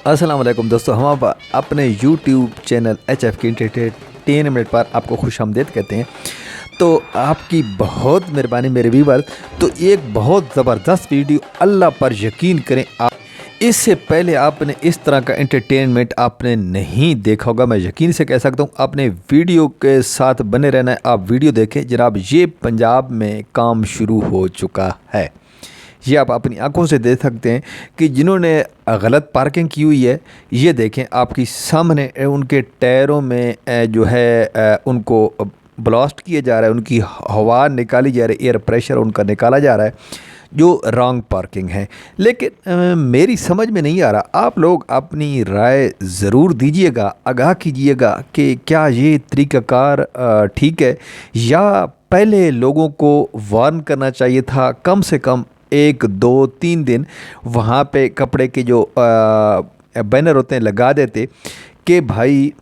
अस्सलाम वालेकुम दोस्तों, हम अब अपने यूट्यूब चैनल HF की एंटरटेनमेंट पर आपको खुशामदीद कहते हैं। तो आपकी बहुत मेहरबानी मेरे व्यूअर। तो एक बहुत ज़बरदस्त वीडियो, अल्लाह पर यकीन करें, आप इससे पहले आपने इस तरह का एंटरटेनमेंट आपने नहीं देखा होगा। मैं यकीन से कह सकता हूँ, आपने वीडियो के साथ बने रहना है। आप वीडियो देखें जनाब, ये पंजाब में काम शुरू हो चुका है। ये आप अपनी आंखों से देख सकते हैं कि जिन्होंने गलत पार्किंग की हुई है, ये देखें आपकी सामने उनके टायरों में जो है उनको ब्लास्ट किया जा रहा है, उनकी हवा निकाली जा रही है, एयर प्रेशर उनका निकाला जा रहा है, जो रॉन्ग पार्किंग है। लेकिन मेरी समझ में नहीं आ रहा, आप लोग अपनी राय ज़रूर दीजिएगा, आगाह कीजिएगा कि क्या ये तरीक़ाकार ठीक है, या पहले लोगों को वार्न करना चाहिए था, कम से कम 1, 2, 3 दिन वहाँ पे कपड़े के जो बैनर होते हैं लगा देते कि भाई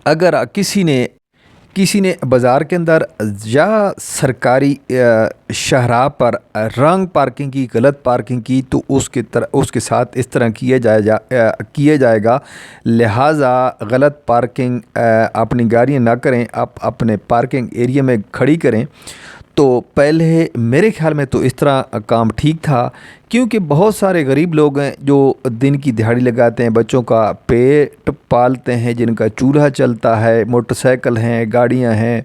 अगर किसी ने बाज़ार के अंदर या सरकारी शाहराह पर रंग पार्किंग की, गलत पार्किंग की, तो उसके साथ इस तरह किया जाएगा। लिहाजा गलत पार्किंग अपनी गाड़ियाँ ना करें, आप अपने पार्किंग एरिया में खड़ी करें। तो पहले मेरे ख़्याल में तो इस तरह काम ठीक था, क्योंकि बहुत सारे गरीब लोग हैं जो दिन की दिहाड़ी लगाते हैं, बच्चों का पेट पालते हैं, जिनका चूल्हा चलता है, मोटरसाइकिल हैं, गाड़ियां हैं,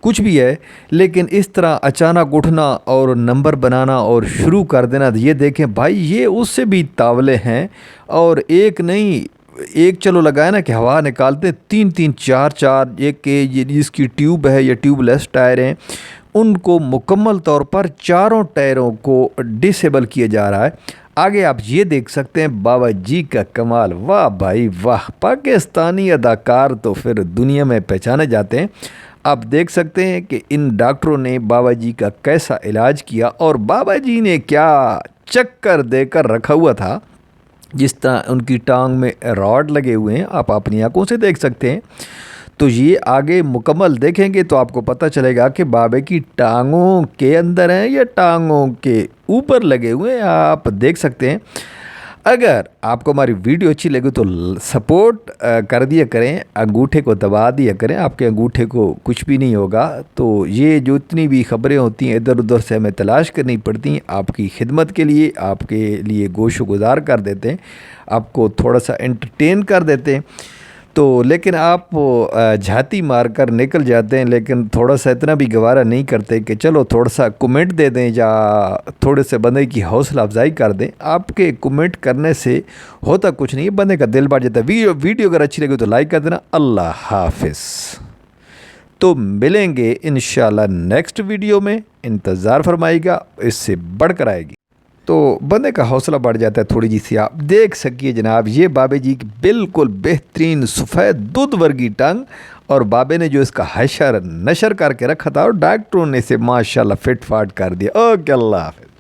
कुछ भी है। लेकिन इस तरह अचानक उठना और नंबर बनाना और शुरू कर देना, ये देखें भाई, ये उससे भी तावले हैं। और एक नहीं, एक चलो लगाए ना कि हवा निकालते, 3-3, 4-4, एक के जिसकी ट्यूब है या ट्यूबलेस टायर हैं, उनको मुकम्मल तौर पर चारों टायरों को डिसेबल किया जा रहा है। आगे आप ये देख सकते हैं, बाबा जी का कमाल, वाह भाई वाह, पाकिस्तानी अदाकार तो फिर दुनिया में पहचाने जाते हैं। आप देख सकते हैं कि इन डॉक्टरों ने बाबा जी का कैसा इलाज किया, और बाबा जी ने क्या चक्कर देकर रखा हुआ था। जिस तरह उनकी टांग में रॉड लगे हुए हैं, आप अपनी आंखों से देख सकते हैं। तो ये आगे मुकम्मल देखेंगे तो आपको पता चलेगा कि बाबे की टांगों के अंदर हैं या टांगों के ऊपर लगे हुए हैं, आप देख सकते हैं। अगर आपको हमारी वीडियो अच्छी लगे तो सपोर्ट कर दिया करें, अंगूठे को दबा दिया करें, आपके अंगूठे को कुछ भी नहीं होगा। तो ये जो इतनी भी ख़बरें होती हैं इधर उधर से हमें तलाश करनी पड़ती हैं, आपकी खिदमत के लिए, आपके लिए गोशो गुजार कर देते हैं, आपको थोड़ा सा एंटरटेन कर देते हैं। तो लेकिन आप झाती मार कर निकल जाते हैं, लेकिन थोड़ा सा इतना भी गवारा नहीं करते कि चलो थोड़ा सा कमेंट दे दें या थोड़े से बंदे की हौसला अफजाई कर दें। आपके कमेंट करने से होता कुछ नहीं है, बंदे का दिल बढ़ जाता है। वीडियो अगर अच्छी लगे तो लाइक कर देना। अल्लाह हाफिज़। तो मिलेंगे इंशाल्लाह नेक्स्ट वीडियो में, इंतज़ार फरमाइएगा, इससे बढ़कर आएगी। तो बंदे का हौसला बढ़ जाता है थोड़ी जी सी। आप देख सकिए जनाब, ये बाबे जी की बिल्कुल बेहतरीन सफ़ेद दूध वर्गी टंग, और बाबे ने जो इसका हशर नशर करके रखा था, और डॉक्टरों ने इसे माशाल्लाह फिट फाट कर दिया। ओके, अल्लाह हाफ़िज़।